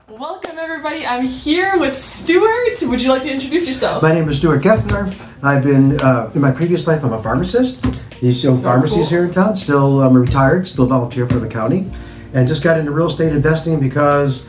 Welcome everybody, I'm here with Stuart. Would you like to introduce yourself? My name is Stuart Gethner. I've been, in my previous life, I'm a pharmacist. Used to own pharmacies here in town. Still, I'm retired, still volunteer for the county. And just got into real estate investing because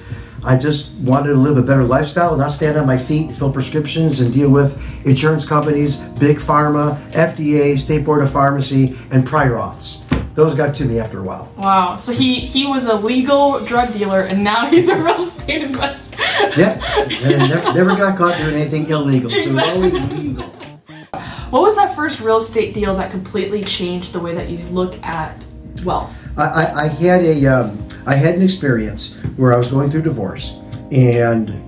I just wanted to live a better lifestyle, not stand on my feet and fill prescriptions and deal with insurance companies, big pharma, FDA, State Board of Pharmacy, and prior auths. Those got to me after a while. Wow, so he was a legal drug dealer and now he's a real estate investor. Yeah, and never got caught doing anything illegal, so it was always legal. What was that first real estate deal that completely changed the way that you look at wealth? I had an experience where I was going through divorce, and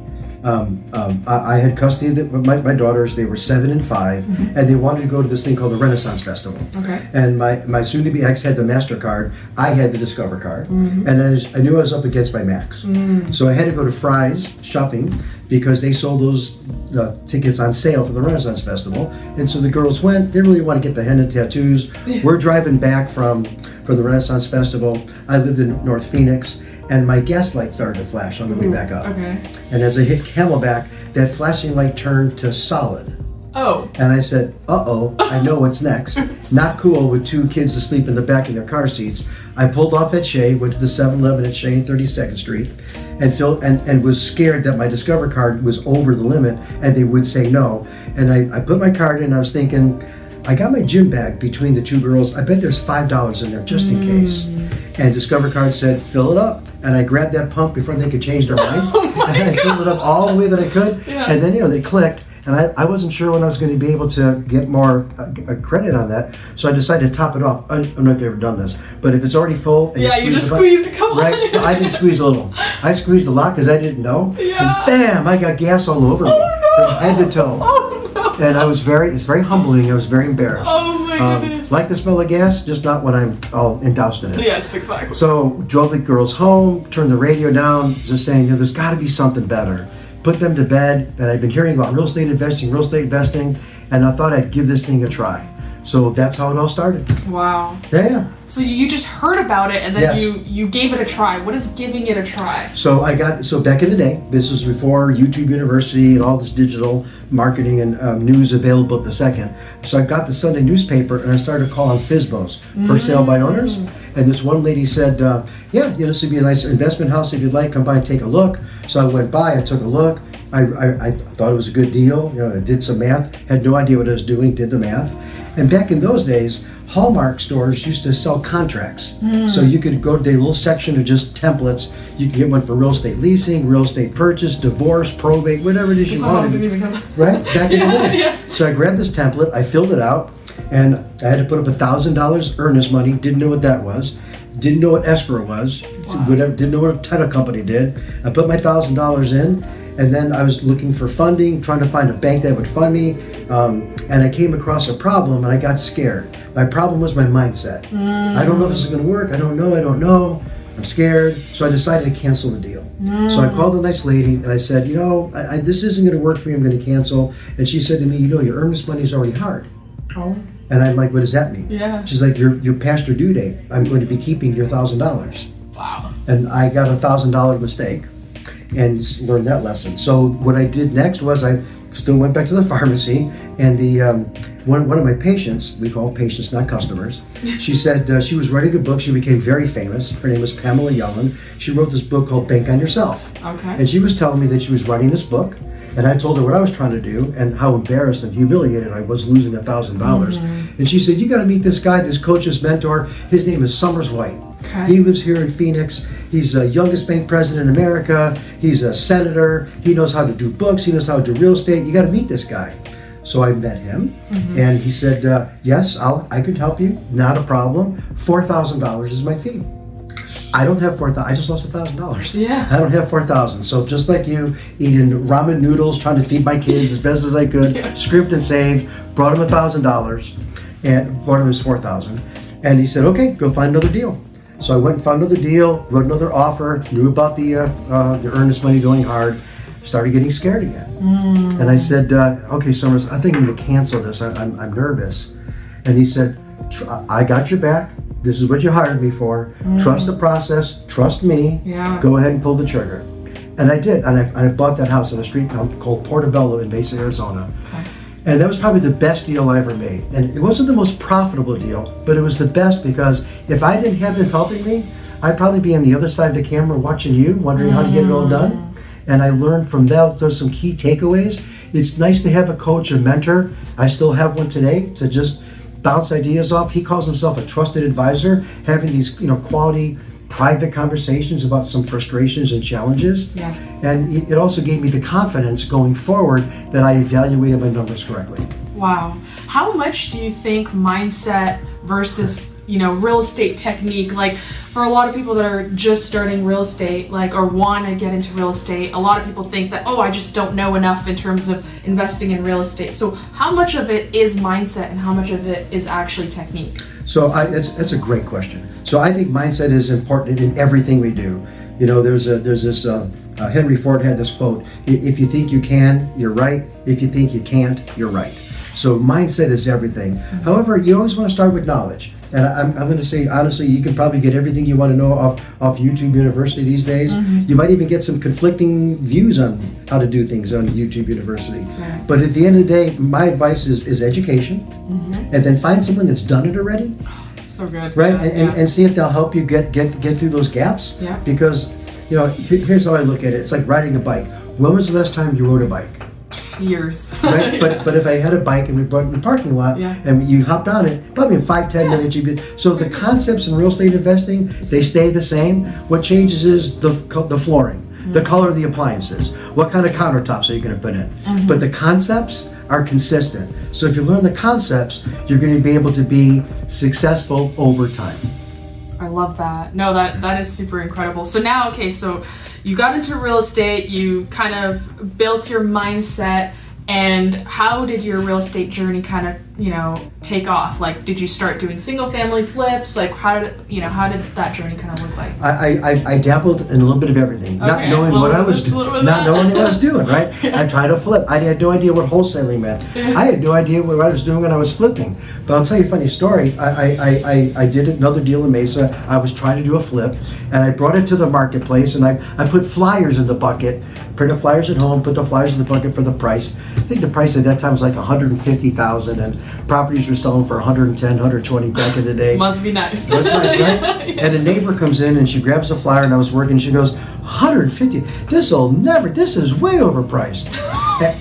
I had custody of my daughters. They were 7 and 5, and they wanted to go to this thing called the Renaissance Festival. Okay. And my soon-to-be ex had the MasterCard. I had the Discover card, and I knew I was up against my max. So I had to go to Fry's shopping because they sold those tickets on sale for the Renaissance Festival. And so the girls went. They really want to get the henna tattoos. We're driving back from the Renaissance Festival. I lived in North Phoenix, and my gas light started to flash on the way back up. Okay. And as I hit Camelback, that flashing light turned to solid. Oh. And I said, uh-oh, I know what's next. Not cool with 2 kids asleep in the back of their car seats. I pulled off at Shea, went to the 7-Eleven at Shea and 32nd Street, and was scared that my Discover card was over the limit and they would say no. And I put my card in, and I was thinking, I got my gym bag between the 2 girls. I bet there's $5 in there just in case. And Discover card said, fill it up. And I grabbed that pump before they could change their mind. And I filled it up all the way that I could. Yeah. And then, they clicked. And I wasn't sure when I was going to be able to get more credit on that. So I decided to top it off. I don't know if you've ever done this, but if it's already full and you just squeeze a couple. Right? No, I didn't squeeze a little. I squeezed a lot because I didn't know. Yeah. And bam, I got gas all over me from head to toe. Oh no. And it's very humbling. I was very embarrassed. Oh my goodness. Like the smell of gas, just not when I'm all doused in it. Yes, exactly. So drove the girls home, turned the radio down, just saying, there's got to be something better. Put them to bed, and I've been hearing about real estate investing, and I thought I'd give this thing a try. So that's how it all started. Wow. Yeah. So you just heard about it and then Yes. you gave it a try. What is giving it a try? So back in the day, this was before YouTube University and all this digital marketing and news available at the second. So I got the Sunday newspaper and I started calling FSBOs, for sale by owners. And this one lady said, this would be a nice investment house if you'd like, come by and take a look. So I went by, I took a look. I thought it was a good deal. I did some math, had no idea what I was doing, did the math. And back in those days, Hallmark stores used to sell contracts. So you could go to their little section of just templates. You could get one for real estate leasing, real estate purchase, divorce, probate, whatever it is you wanted. Right? Back in the day. Yeah. So I grabbed this template, I filled it out, and I had to put up $1,000 earnest money. Didn't know what that was. Didn't know what escrow was. Wow. Didn't know what a title company did. I put my $1,000 in, and then I was looking for funding, trying to find a bank that would fund me, and I came across a problem, and I got scared. My problem was my mindset. I don't know if this is going to work. I don't know. I'm scared. So I decided to cancel the deal. So I called the nice lady, and I said, this isn't going to work for me. I'm going to cancel. And she said to me, your earnest money is already hard. Oh. And I'm like, what does that mean? Yeah. She's like, you're past your due date. I'm going to be keeping your $1,000. Wow. And I got a $1,000 mistake and learned that lesson. So what I did next was I still went back to the pharmacy, and the one of my patients, we call patients, not customers, she said she was writing a book. She became very famous. Her name was Pamela Yellen. She wrote this book called Bank on Yourself. Okay. And she was telling me that she was writing this book, and I told her what I was trying to do and how embarrassed and humiliated I was losing $1,000. And she said, you got to meet this guy, this coach, this mentor. His name is Summers White. Okay. He lives here in Phoenix. He's the youngest bank president in America. He's a senator. He knows how to do books. He knows how to do real estate. You got to meet this guy. So I met him, and he said, yes, I could help you. Not a problem. $4,000 is my fee. I don't have $4,000. I just lost $1,000. Yeah. I don't have $4,000. So just like you, eating ramen noodles, trying to feed my kids as best as I could, script and save, brought him $1,000, and brought him his $4,000. And he said, okay, go find another deal. So I went and found another deal, wrote another offer, knew about the earnest money going hard, started getting scared again. And I said, okay, Summers, I think I'm going to cancel this. I'm nervous. And he said, I got your back. This is what you hired me for. Trust the process. Trust me. Yeah. Go ahead and pull the trigger. And I did, and I bought that house on a street called Portobello in Mesa, Arizona. Okay. And that was probably the best deal I ever made. And it wasn't the most profitable deal, but it was the best because if I didn't have him helping me, I'd probably be on the other side of the camera watching you, wondering how to get it all done. And I learned from that, there's some key takeaways. It's nice to have a coach, a mentor. I still have one today to just bounce ideas off. He calls himself a trusted advisor, having these, quality private conversations about some frustrations and challenges. Yeah. And it also gave me the confidence going forward that I evaluated my numbers correctly. Wow. How much do you think mindset versus, real estate technique, like for a lot of people that are just starting real estate, or want to get into real estate, a lot of people think that, I just don't know enough in terms of investing in real estate. So how much of it is mindset and how much of it is actually technique? So that's a great question. So I think mindset is important in everything we do. There's this, Henry Ford had this quote, if you think you can, you're right. If you think you can't, you're right. So mindset is everything. However, you always want to start with knowledge. And I'm going to say, honestly, you can probably get everything you want to know off YouTube University these days. You might even get some conflicting views on how to do things on YouTube University. Right. But at the end of the day, my advice is education. And then find someone that's done it already. So good. Right? Yeah, and see if they'll help you get through those gaps. Yeah. Because, here's how I look at it. It's like riding a bike. When was the last time you rode a bike? Years. Right? But if I had a bike and we brought it in the parking lot and you hopped on it, probably in 5-10 minutes you'd be. So the concepts in real estate investing, they stay the same. What changes is the flooring, the color of the appliances, what kind of countertops are you going to put in. But the concepts are consistent. So if you learn the concepts, you're going to be able to be successful over time. I love that. No, that is super incredible. So now, so you got into real estate, you kind of built your mindset, and how did your real estate journey kind of, take off? Like, did you start doing single family flips? Like, how did that journey kind of look like? I dabbled in a little bit of everything, not Okay, knowing what I was doing, not knowing what I was doing, right? I tried to flip. I had no idea what wholesaling meant. I had no idea what I was doing when I was flipping. But I'll tell you a funny story. I did another deal in Mesa. I was trying to do a flip, and I brought it to the marketplace, and I put flyers in the bucket, printed flyers at home, put the flyers in the bucket for the price. I think the price at that time was like $150,000, and properties were selling for 110, 120 back in the day. Must be nice. That's nice, right? Yeah. And the neighbor comes in and she grabs the flyer, and I was working, and she goes, 150, this is way overpriced.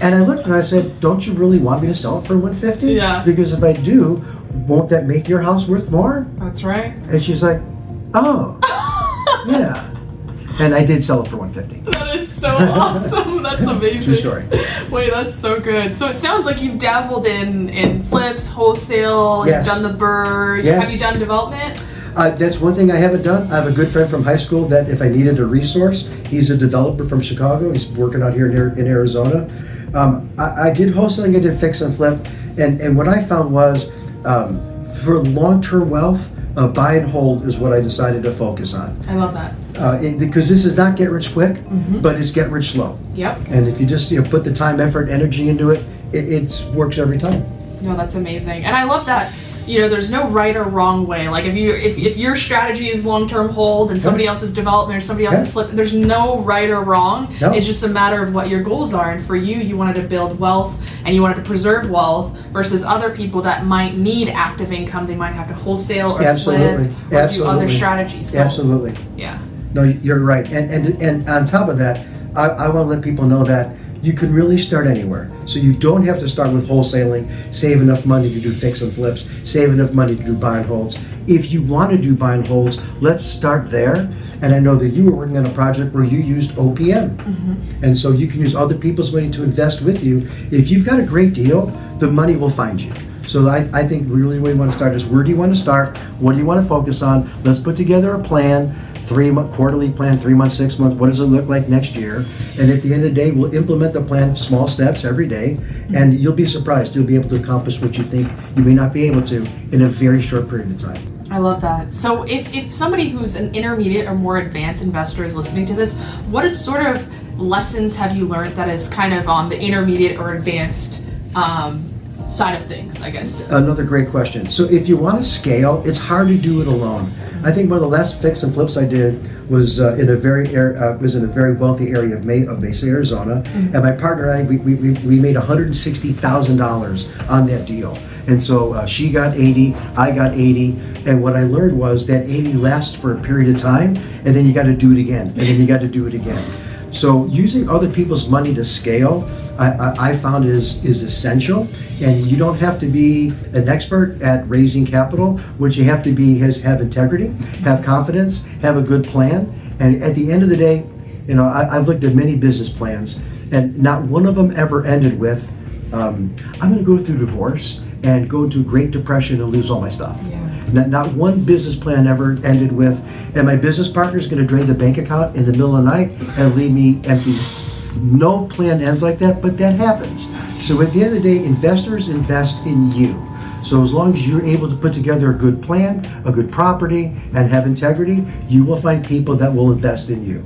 And I looked and I said, don't you really want me to sell it for 150? Yeah. Because if I do, won't that make your house worth more? That's right. And she's like, oh, yeah. And I did sell it for 150. That is so awesome. That's amazing. True story. Wait, that's so good. So it sounds like you've dabbled in flips, wholesale, Yes. you've done the BRRRR. Yes. Have you done development? That's one thing I haven't done. I have a good friend from high school that if I needed a resource, he's a developer from Chicago. He's working out here in Arizona. I did wholesaling, I did fix and flip. And what I found was for long-term wealth, buy and hold is what I decided to focus on. I love that. Because this is not get rich quick, but it's get rich slow. Yep. And if you just put the time, effort, energy into it, it works every time. No, that's amazing. And I love that, there's no right or wrong way. Like if your strategy is long-term hold and somebody else's development or somebody else's flip, there's no right or wrong. No. It's just a matter of what your goals are. And for you wanted to build wealth and you wanted to preserve wealth versus other people that might need active income. They might have to wholesale or Absolutely. flip or do other strategies. So, Absolutely. Yeah. No, you're right. And on top of that, I want to let people know that you can really start anywhere. So you don't have to start with wholesaling, save enough money to do fix and flips, save enough money to do buy and holds. If you want to do buy and holds, let's start there. And I know that you were working on a project where you used OPM. And so you can use other people's money to invest with you. If you've got a great deal, the money will find you. So I think really where you want to start is where do you want to start? What do you want to focus on? Let's put together a plan, 3-month quarterly plan, 3 months, 6 months. What does it look like next year? And at the end of the day, we'll implement the plan, small steps every day, and you'll be surprised. You'll be able to accomplish what you think you may not be able to in a very short period of time. I love that. So if somebody who's an intermediate or more advanced investor is listening to this, what sort of lessons have you learned that is kind of on the intermediate or advanced side of things, I guess? Another great question. So if you want to scale, it's hard to do it alone. I think one of the last fix and flips I did was in a very wealthy area of Mesa, Arizona, and my partner and I we made $160,000 on that deal. And so she got 80, I got 80, and what I learned was that 80 lasts for a period of time, and then you got to do it again, and then you got to do it again. So using other people's money to scale, I found is essential, and you don't have to be an expert at raising capital. What you have to be is have integrity, have confidence, have a good plan, and at the end of the day, I've looked at many business plans, and not one of them ever ended with, I'm going to go through divorce and go into Great Depression and lose all my stuff. Yeah. Not one business plan ever ended with, and my business partner is going to drain the bank account in the middle of the night and leave me empty. No plan ends like that, but that happens. So at the end of the day, investors invest in you. So as long as you're able to put together a good plan, a good property, and have integrity, you will find people that will invest in you.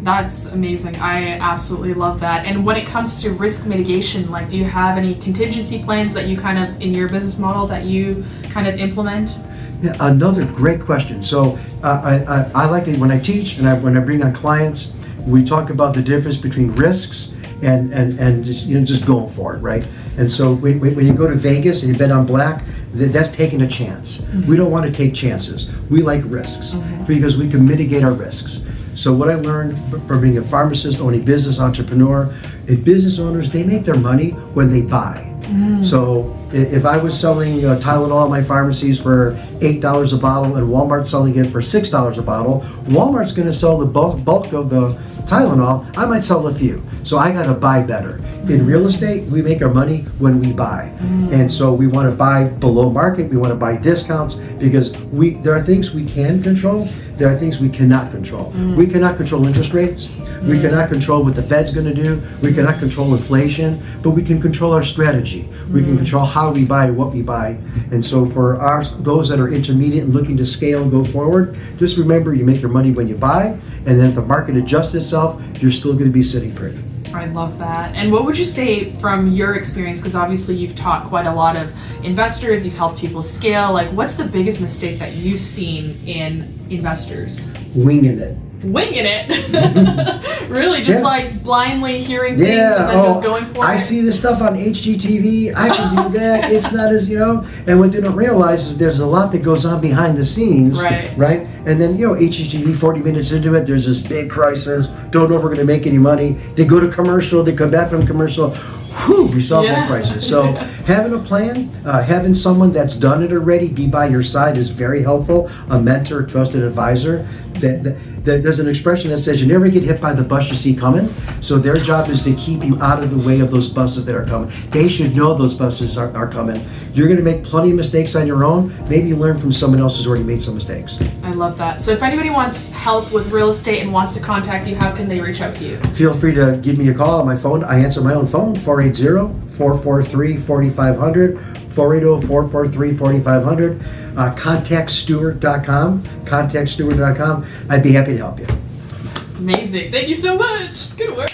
That's amazing. I absolutely love that. And when it comes to risk mitigation, like, do you have any contingency plans that you kind of, in your business model, that you kind of implement? Yeah, another great question. So I like to, when I teach and when I bring on clients, we talk about the difference between risks and just going for it, right? And so when you go to Vegas and you bet on black, that's taking a chance. Mm-hmm. We don't want to take chances. We like risks because we can mitigate our risks. So what I learned from being a pharmacist, owning business, entrepreneur, and business owners, they make their money when they buy. So if I was selling Tylenol at my pharmacies for $8 a bottle and Walmart's selling it for $6 a bottle, Walmart's going to sell the bulk of the Tylenol. I might sell a few. So I got to buy better. In real estate, we make our money when we buy. And so we want to buy below market. We want to buy discounts because there are things we can control. There are things we cannot control. We cannot control interest rates. We cannot control what the Fed's going to do. We cannot control inflation, but we can control our strategy. We can control how we buy, what we buy. And so for those that are intermediate and looking to scale and go forward, just remember you make your money when you buy, and then if the market adjusts itself, you're still going to be sitting pretty. I love that. And what would you say from your experience, because obviously you've taught quite a lot of investors, you've helped people scale, like what's the biggest mistake that you've seen in investors? Winging it. Winging it? Really? Just like blindly hearing things and then just going for it? I see this stuff on HGTV, I should do that, it's not as, and what they don't realize is there's a lot that goes on behind the scenes, right? And then, HGTV, 40 minutes into it, there's this big crisis, don't know if we're going to make any money, they go to commercial, they come back from commercial, we solved that crisis. So having a plan, having someone that's done it already be by your side is very helpful. A mentor, trusted advisor. There's an expression that says you never get hit by the bus you see coming. So their job is to keep you out of the way of those buses that are coming. They should know those buses are coming. You're going to make plenty of mistakes on your own. Maybe you learn from someone else who's already made some mistakes. I love that. So if anybody wants help with real estate and wants to contact you, how can they reach out to you? Feel free to give me a call on my phone. I answer my own phone, 480-443-4500, 480-443-4500. Contactstuart.com. I'd be happy to help you. Amazing. Thank you so much. Good work.